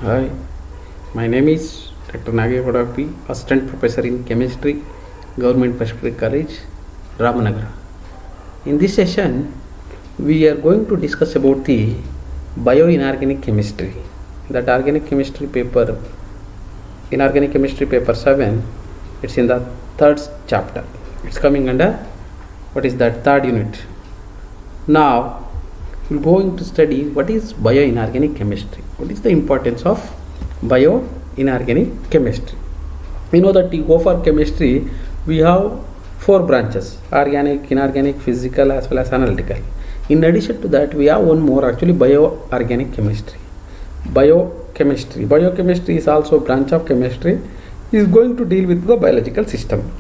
Hi, my name is Dr. Nageshwara P, Assistant Professor in Chemistry, Government Presbyterian College, Ramanagara. In this session, we are going to discuss about the bioinorganic chemistry. That organic chemistry paper, inorganic chemistry paper 7, it's in the third chapter. It's coming under, what is that, third unit. Now, we're going to study what is bioinorganic chemistry. What is the importance of bioinorganic chemistry? We know that to go for chemistry, we have four branches: organic, inorganic, physical, as well as analytical. In addition to that, we have one more, actually, bioorganic chemistry. Biochemistry is also a branch of chemistry. It is going to deal with the biological system.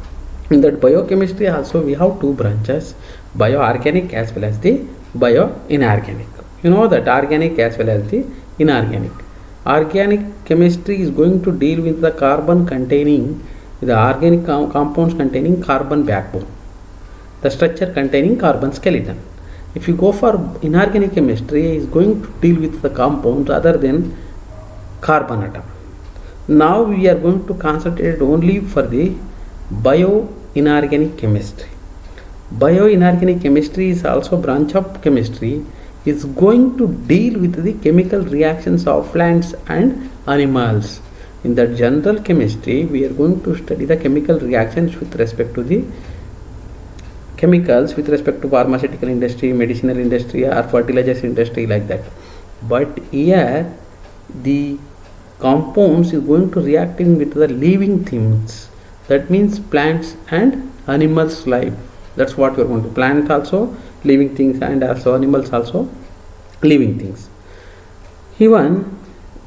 In that biochemistry also we have two branches, bioorganic as well as the bioinorganic. You know that organic as well as the inorganic. Organic chemistry is going to deal with the organic compounds containing carbon backbone, the structure containing carbon skeleton. If you go for inorganic chemistry, is going to deal with the compounds other than carbon atom. Now we are going to concentrate only for the bioinorganic chemistry. Bioinorganic chemistry is also a branch of chemistry. Is going to deal with the chemical reactions of plants and animals. In the general chemistry, we are going to study the chemical reactions with respect to the chemicals, with respect to pharmaceutical industry, medicinal industry, or fertilizers industry, like that. But here the compounds is going to reacting with the living things. That means plants and animals' life. That's what we are going to. Plant also living things, and also animals also living things. Even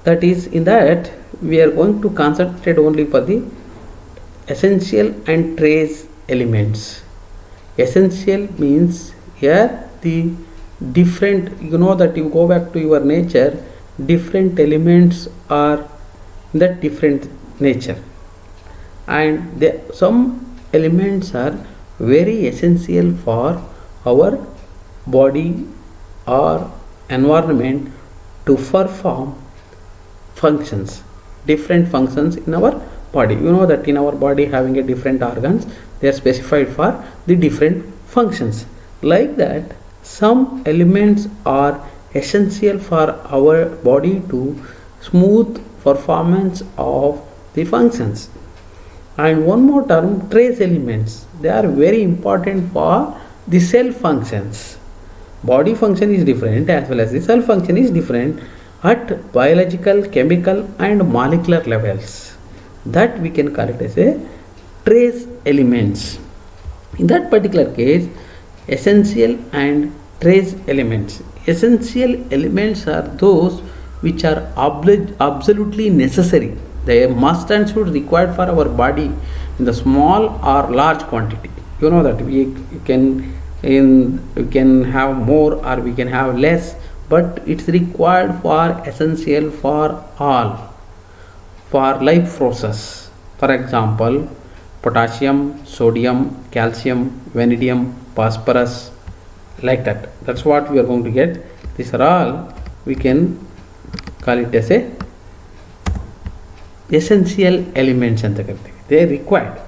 that is, in that we are going to concentrate only for the essential and trace elements. Essential means here the different, you know that you go back to your nature, different elements are that different nature, and some elements are very essential for our body or environment to perform functions, different functions in our body. You know that in our body having a different organs, they are specified for the different functions. Like that, some elements are essential for our body to smooth performance of the functions. And one more term, trace elements. They are very important for the cell functions. Body function is different as well as the cell function is different at biological, chemical and molecular levels. That we can call it as a trace elements. In that particular case, essential and trace elements. Essential elements are those which are absolutely necessary. They must and should required for our body in the small or large quantity. You know that we can have more or we can have less, but it's required for essential for all, for life process. For example, potassium, sodium, calcium, vanadium, phosphorus, like that. That's what we are going to get. These are all, we can call it as a essential elements. They are required.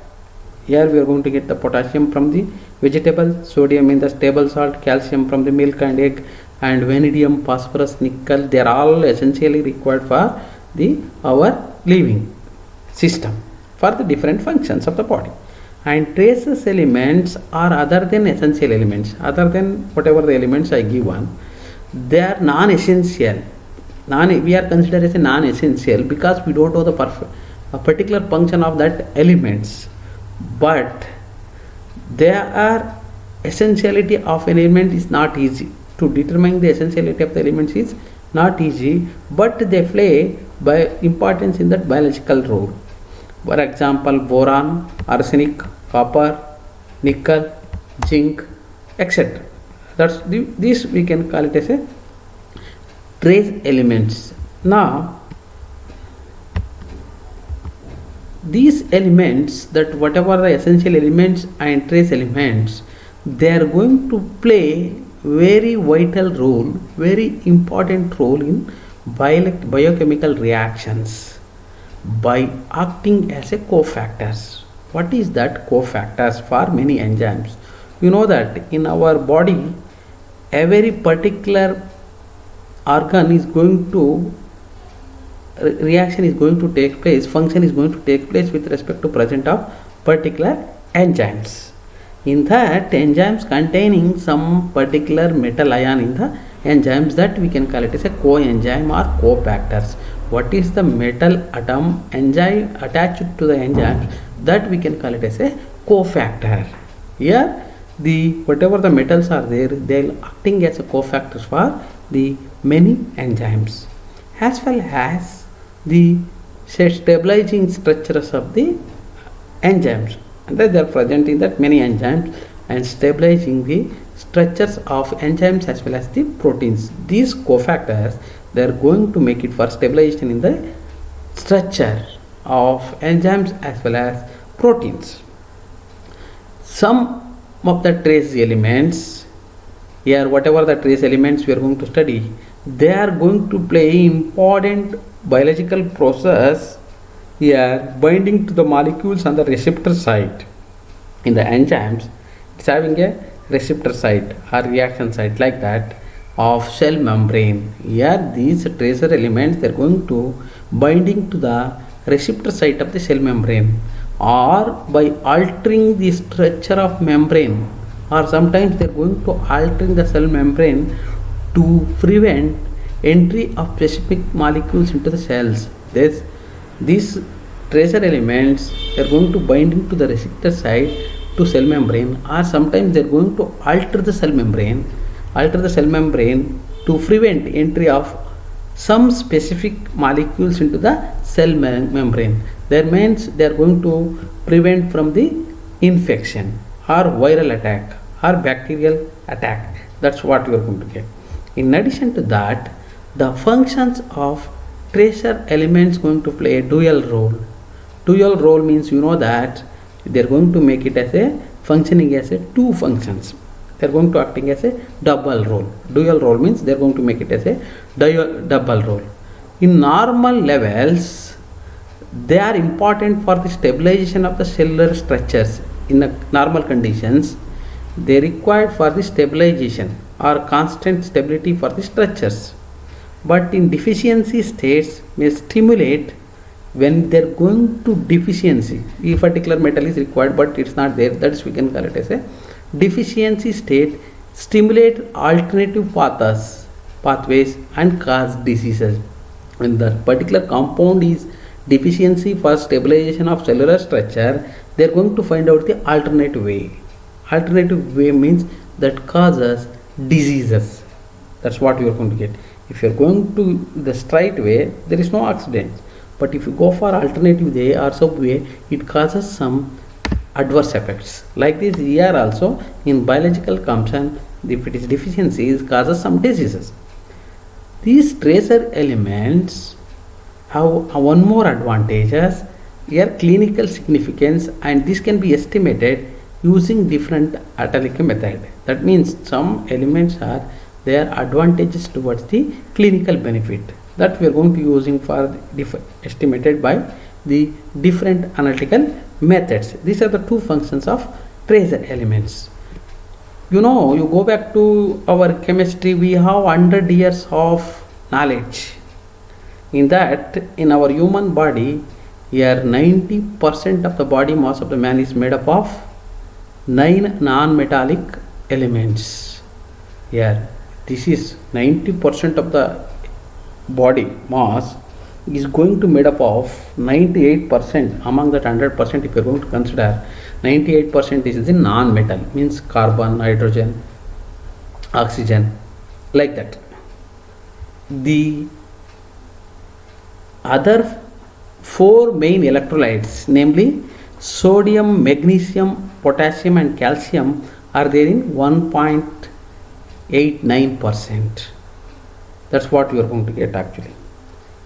Here we are going to get the potassium from the vegetable, sodium in the table salt, calcium from the milk and egg, and vanadium, phosphorus, nickel. They are all essentially required for our living system, for the different functions of the body. And traces elements are other than essential elements, other than whatever the elements I give one. They are non-essential. We are considered as a non-essential because we don't know a particular function of that elements. But there are essentiality of an element is not easy. To determine the essentiality of the elements is not easy, but they play by importance in that biological role. For example, boron, arsenic, copper, nickel, zinc, etc. This we can call it as a trace elements. Now, these elements, that whatever the essential elements and trace elements, they are going to play very vital role, very important role in biochemical reactions by acting as a cofactors. What is that cofactors for many enzymes? You know that in our body, every particular organ is going to reaction is going to take place, function is going to take place with respect to presence of particular enzymes. In that, enzymes containing some particular metal ion in the enzymes, that we can call it as a coenzyme or cofactors. What is the metal atom enzyme attached to the enzyme, that we can call it as a cofactor. Here the whatever the metals are there, they are acting as a cofactors for the many enzymes, as well as the stabilizing structures of the enzymes, and they are present in that many enzymes and stabilizing the structures of enzymes as well as the proteins. These cofactors, they are going to make it for stabilization in the structure of enzymes as well as proteins. Some of the trace elements here, whatever the trace elements we are going to study, they are going to play important biological process here, binding to the molecules on the receptor site. In the enzymes, it's having a receptor site or reaction site like that of cell membrane. Here these tracer elements, they are going to binding to the receptor site of the cell membrane, or by altering the structure of membrane, or sometimes they are going to altering the cell membrane to prevent entry of specific molecules into the cells. These tracer elements, they are going to bind into the receptor site to cell membrane, or sometimes they are going to alter the cell membrane to prevent entry of some specific molecules into the cell membrane. That means they are going to prevent from the infection or viral attack or bacterial attack. That's what you are going to get. In addition to that, the functions of tracer elements going to play a dual role. Dual role means, you know that they are going to make it as a functioning as a two functions. They are going to acting as a double role. Dual role means they are going to make it as a double role. In normal levels, they are important for the stabilization of the cellular structures. In the normal conditions, they are required for the stabilization or constant stability for the structures. But in deficiency states may stimulate when they are going to deficiency. A particular metal is required but it's not there, that's we can call it as a deficiency state, stimulate alternative pathways and cause diseases. When the particular compound is deficiency for stabilization of cellular structure, they are going to find out the alternative way. Alternative way means that causes diseases. That's what you are going to get. If you are going to the straight way, there is no accident. But if you go for alternative way or subway, it causes some adverse effects. Like this here also in biological consumption, if it is deficiency, it causes some diseases. These tracer elements have one more advantages here, clinical significance, and this can be estimated using different analytical method. That means some elements are their advantages towards the clinical benefit, that we are going to using for estimated by the different analytical methods. These are the two functions of tracer elements. You know, you go back to our chemistry, we have 100 years of knowledge. In that, in our human body, here 90% of the body mass of the man is made up of 9 non-metallic elements. Here, this is 90% of the body mass is going to made up of 98%. Among that 100%, if you are going to consider, 98% is the non-metal, means carbon, hydrogen, oxygen, like that. The other 4 main electrolytes, namely sodium, magnesium, potassium and calcium, are there in 1.89%. That's what you are going to get actually.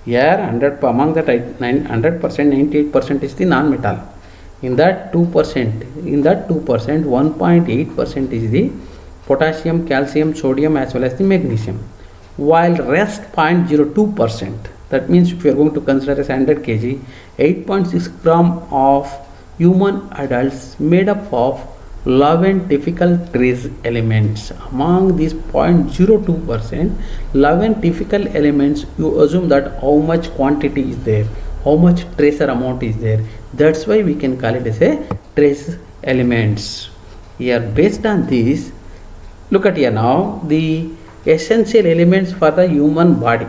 Here 100 among that 100%, 98% is the non-metal. In that 2%, 1.8% is the potassium, calcium, sodium as well as the magnesium. while rest 0.02%. That means if you are going to consider as 100 kg, 8.6 gram of human adults made up of 11 difficult trace elements. Among these 0.02%, 11 difficult elements, you assume that how much quantity is there, how much tracer amount is there. That's why we can call it as a trace elements. Here, based on this, look at here now, the essential elements for the human body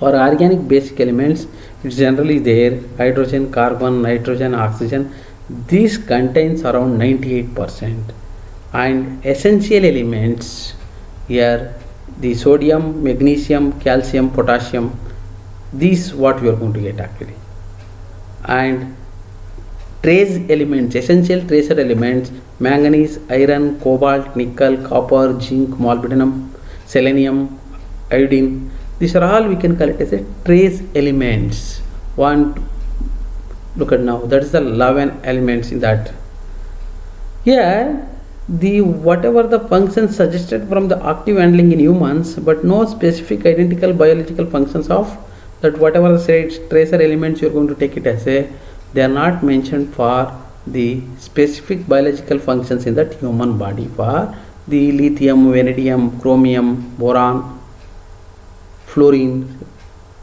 or organic basic elements, it's generally there: hydrogen, carbon, nitrogen, oxygen. This contains around 98%. And essential elements here, the sodium, magnesium, calcium, potassium, this what we are going to get actually. And trace elements, essential tracer elements: manganese, iron, cobalt, nickel, copper, zinc, molybdenum, selenium, iodine. These are all we can call it as a trace elements. Look at now, that is the 11 elements in that. Here, the whatever the functions suggested from the active handling in humans, but no specific identical biological functions of that whatever the tracer elements you are going to take it as a, they are not mentioned for the specific biological functions in that human body for the lithium, vanadium, chromium, boron, fluorine,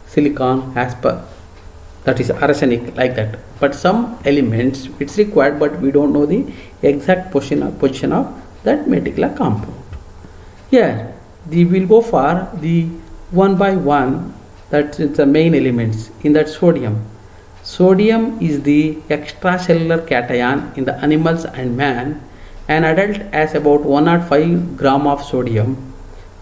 silicon, asper, that is arsenic, like that. But some elements it's required, but we don't know the exact position of that particular compound. Here we will go for the one by one, that is the main elements. In that, sodium is the extracellular cation in the animals and man. An adult has about 105 gram of sodium.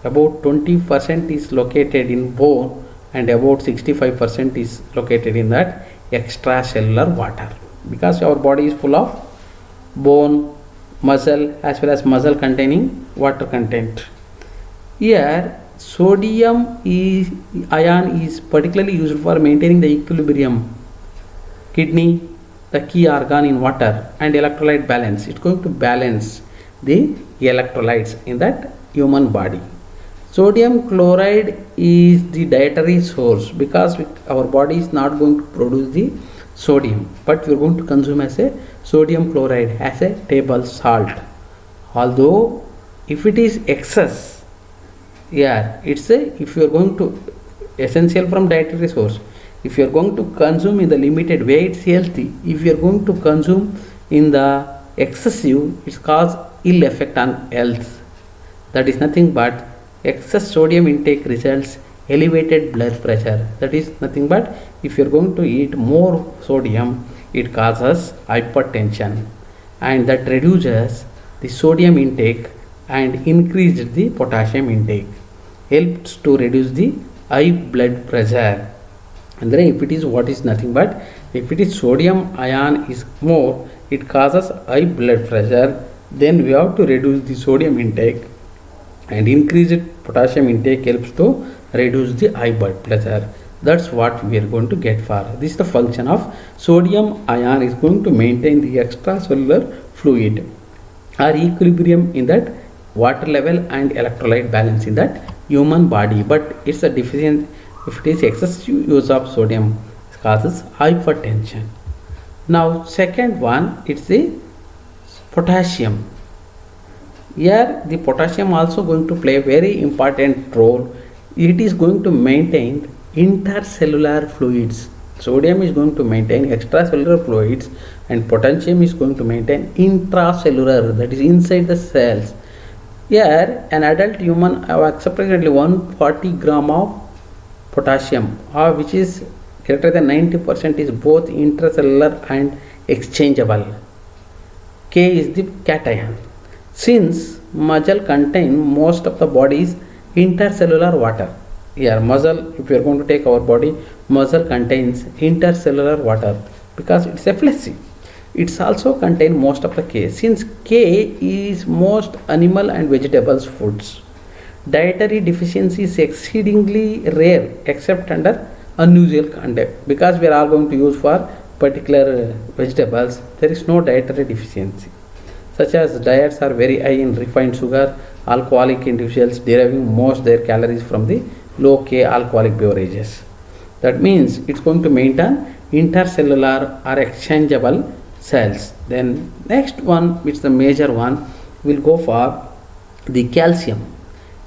About 20% is located in bone and about 65% is located in that extracellular water, because our body is full of bone, muscle, as well as muscle containing water content. Here, sodium ion is particularly used for maintaining the equilibrium. Kidney, the key organ in water, and electrolyte balance. It's going to balance the electrolytes in that human body. Sodium chloride is the dietary source, because our body is not going to produce the sodium, but we are going to consume as a sodium chloride as a table salt. Although if it is excess, it's a, if you are going to essential from dietary source, if you are going to consume in the limited way, it's healthy. If you are going to consume in the excessive, it's cause ill effect on health. That is nothing but excess sodium intake results elevated blood pressure. That is nothing but if you are going to eat more sodium, it causes hypertension, and that reduces the sodium intake and increases the potassium intake, helps to reduce the high blood pressure. And then if it is what is nothing but if it is sodium ion is more, it causes high blood pressure. Then we have to reduce the sodium intake, and increased potassium intake helps to reduce the high blood pressure. That's what we are going to get for. This is the function of sodium ion, is going to maintain the extracellular fluid or equilibrium in that water level and electrolyte balance in that human body. But it's a deficient, if it is excessive use of sodium, it causes hypertension. Now second one, it's the potassium. Here the potassium also going to play a very important role. It is going to maintain intercellular fluids. Sodium is going to maintain extracellular fluids, and potassium is going to maintain intracellular, that is inside the cells. Here an adult human have approximately 140 gram of potassium, which is greater than 90%, is both intracellular and exchangeable. K is the cation. Since muscle contain most of the body's intercellular water. Here muscle, if you are going to take our body, muscle contains intercellular water because it's a fleshy. It's also contain most of the K. Since K is most animal and vegetables foods, dietary deficiency is exceedingly rare except under unusual conduct, because we are all going to use for particular vegetables. There is no dietary deficiency. such as diets are very high in refined sugar, alcoholic individuals deriving most their calories from the low K alcoholic beverages. That means it's going to maintain intercellular or exchangeable cells. Then next one, which is the major one, will go for the calcium.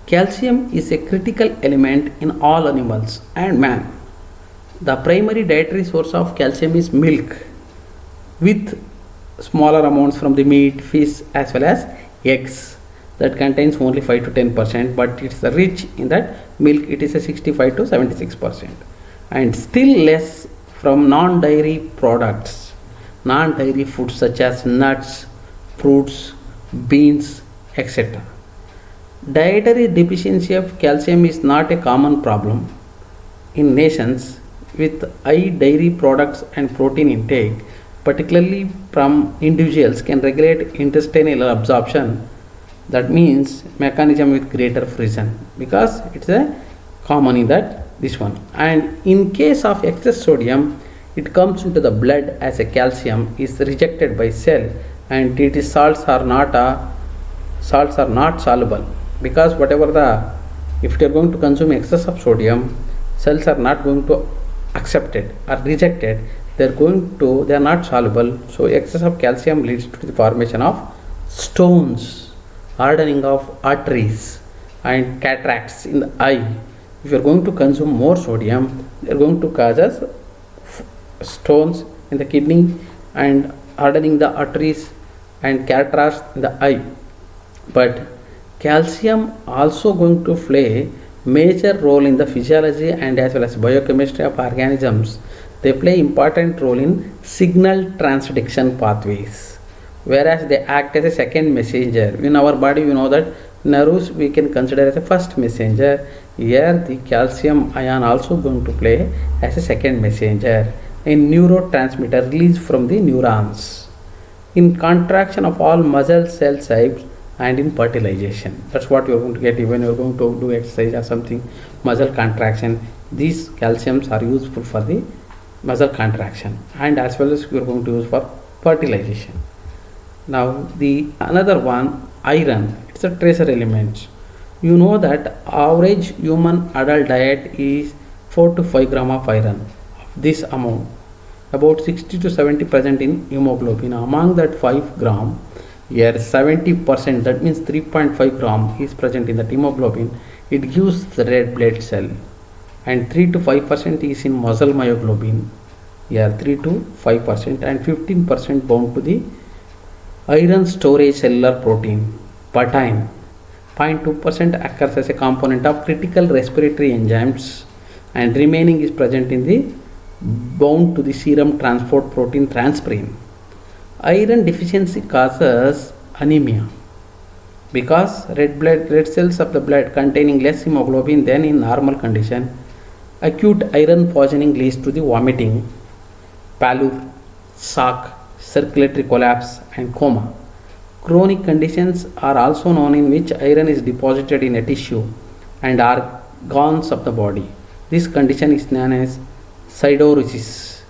Calcium is a critical element in all animals and man. The primary dietary source of calcium is milk, with smaller amounts from the meat, fish, as well as eggs. That contains only 5 to 10%, but it's rich in that milk. It is a 65 to 76%, and still less from non-dairy products, non-dairy foods such as nuts, fruits, beans, etc. Dietary deficiency of calcium is not a common problem in nations with high dairy products and protein intake, particularly from individuals, can regulate intestinal absorption. That means mechanism with greater friction, because it's a common in that this one. And in case of excess sodium, it comes into the blood as a calcium is rejected by cell, and it is salts are not soluble, because whatever the, if you are going to consume excess of sodium, cells are not going to accept it or reject it. They are not soluble. So excess of calcium leads to the formation of stones, hardening of arteries, and cataracts in the eye. If you are going to consume more sodium, they are going to cause us stones in the kidney and hardening the arteries and cataracts in the eye. But calcium also going to play major role in the physiology and as well as biochemistry of organisms. They play important role in signal transduction pathways, whereas they act as a second messenger. In our body, you know that nerves we can consider as a first messenger. Here the calcium ion also going to play as a second messenger in neurotransmitter released from the neurons, in contraction of all muscle cell types, and in fertilization. That's what you are going to get when you are going to do exercise or something, muscle contraction. These calciums are useful for the muscle contraction, and as well as you are going to use for fertilization. Now the another one, iron, it's a tracer element. You know that average human adult diet is 4 to 5 gram of iron. This amount, about 60 to 70% in hemoglobin. Among that 5 gram, here 70%, that means 3.5 gram is present in the hemoglobin. It gives the red blood cell, and 3 to 5% is in muscle myoglobin. Here 3 to 5%, and 15% bound to the iron storage cellular protein, biotin. 0.2% occurs as a component of critical respiratory enzymes, and remaining is present in the bound to the serum transport protein transferrin. Iron deficiency causes anemia because red cells of the blood containing less hemoglobin than in normal condition. Acute iron poisoning leads to the vomiting, pallor, shock, circulatory collapse, and coma. Chronic conditions are also known in which iron is deposited in a tissue and organs of the body. This condition is known as siderosis.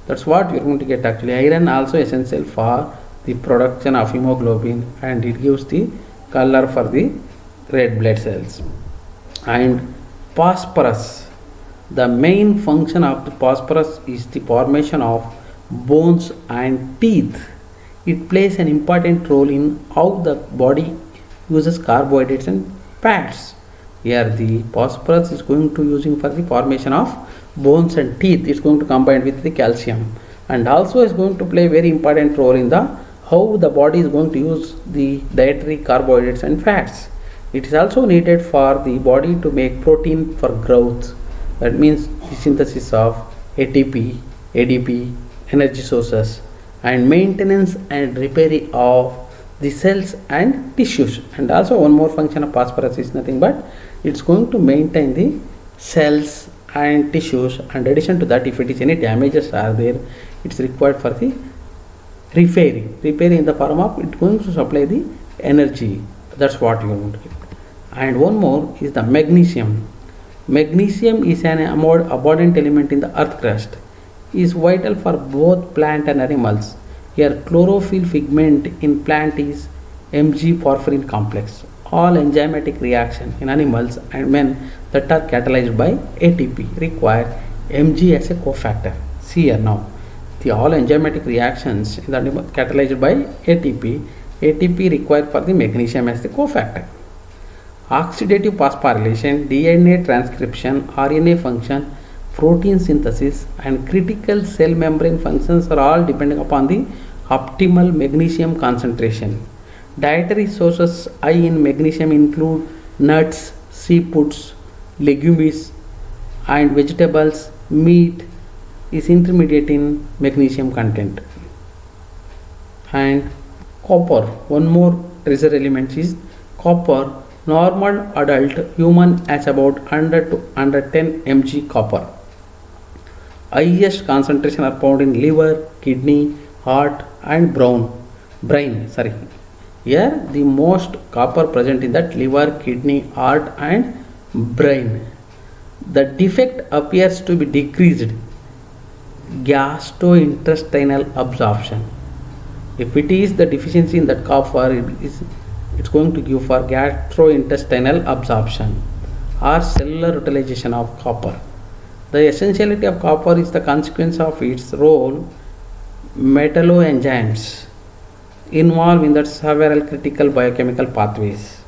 That's what we are going to get actually. Iron also essential for the production of hemoglobin, and it gives the color for the red blood cells. And phosphorus, the main function of the phosphorus is the formation of bones and teeth. It plays an important role in how the body uses carbohydrates and fats. Here the phosphorus is going to using for the formation of bones and teeth. It's going to combine with the calcium, and also is going to play very important role in the how the body is going to use the dietary carbohydrates and fats. It is also needed for the body to make protein for growth. That means the synthesis of ATP, ADP, energy sources, and maintenance and repair of the cells and tissues. And also one more function of phosphorus is nothing but it's going to maintain the cells and tissues, and addition to that, if it is any damages are there, it's required for the repairing in the form of it's going to supply the energy. That's what you want to get. And one more is the magnesium. Magnesium is an abundant element in the earth crust, is vital for both plant and animals. Here chlorophyll pigment in plant is Mg porphyrin complex. All enzymatic reaction in animals and men that are catalyzed by ATP require Mg as a cofactor. See here now, the all enzymatic reactions in the animal catalyzed by ATP required for the magnesium as the cofactor. Oxidative phosphorylation, DNA transcription, RNA function, protein synthesis and critical cell membrane functions are all depending upon the optimal magnesium concentration. Dietary sources high in magnesium include nuts, seafoods, legumes and vegetables. Meat is intermediate in magnesium content. And copper, one more treasure element is copper. Normal adult human has about 100 to 110 mg copper. Highest concentration are found in liver, kidney, heart and brain. Here the most copper present in that liver, kidney, heart and brain. The defect appears to be decreased gastrointestinal absorption. If it is the deficiency in that copper, it's going to give for gastrointestinal absorption or cellular utilization of copper. The essentiality of copper is the consequence of its role metalloenzymes involved in the several critical biochemical pathways.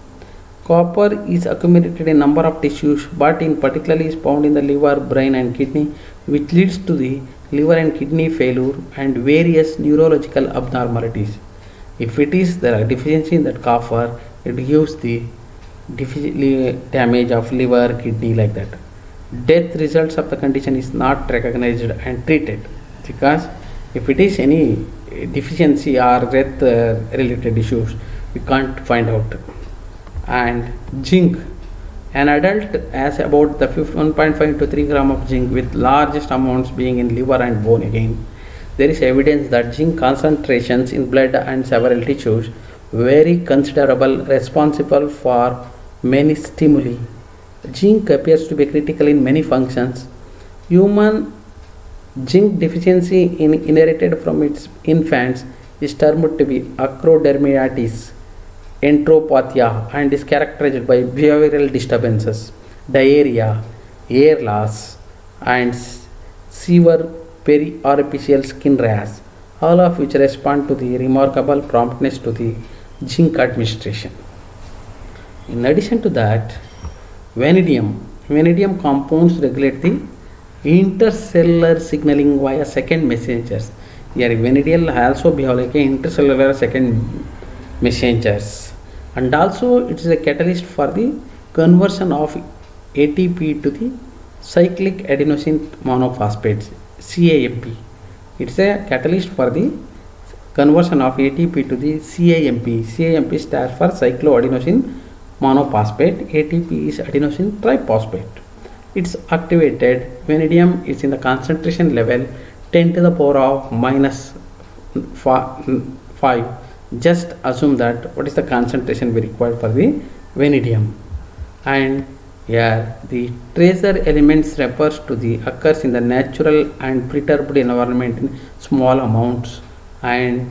Copper is accumulated in number of tissues, but in particularly is found in the liver, brain and kidney, which leads to the liver and kidney failure and various neurological abnormalities. If it is the deficiency in that copper, it gives the damage of liver, kidney like that. Death results of the condition is not recognized and treated, because if it is any deficiency or death related issues, we can't find out. And zinc, an adult has about the 1.5 to 3 gram of zinc, with largest amounts being in liver and bone. Again, there is evidence that zinc concentrations in blood and several tissues very considerable, responsible for many stimuli. Zinc appears to be critical in many functions. Human zinc deficiency inherited from its infants is termed to be acrodermatitis enteropathia and is characterized by behavioral disturbances, diarrhea, hair loss and severe periorificial skin rash, all of which respond to the remarkable promptness to the zinc administration. In addition to that, vanadium compounds regulate the intercellular signaling via second messengers. Here vanadium also behave like a intercellular second messengers, and also it is a catalyst for the conversion of ATP to the cyclic adenosine monophosphate CAMP. It's a catalyst for the conversion of ATP to the CAMP. CAMP stands for cycloadenosine monophosphate. ATP is adenosine triphosphate. It's activated. Vanadium is in the concentration level 10 to the power of minus 5. Just assume that what is the concentration we require for the vanadium. And here the tracer elements refers to the occurs in the natural and perturbed environment in small amounts, and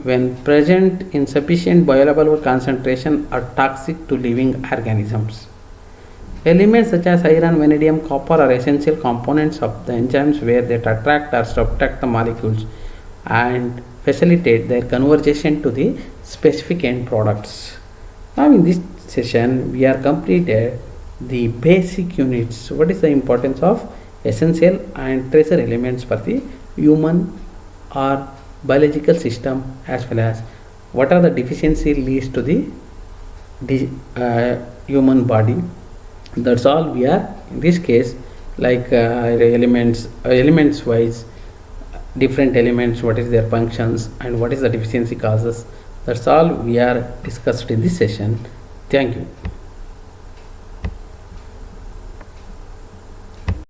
when present in sufficient bioavailable concentration are toxic to living organisms. Elements such as iron, vanadium, copper are essential components of the enzymes where they attract or subtract the molecules and facilitate their conversion to the specific end products. Now in this session we are completed the basic units. What is the importance of essential and tracer elements for the human or biological system, as well as what are the deficiency leads to the human body. That's all we are in this case, like elements wise, different elements, what is their functions and what is the deficiency causes. That's all we are discussed in this session. Thank you.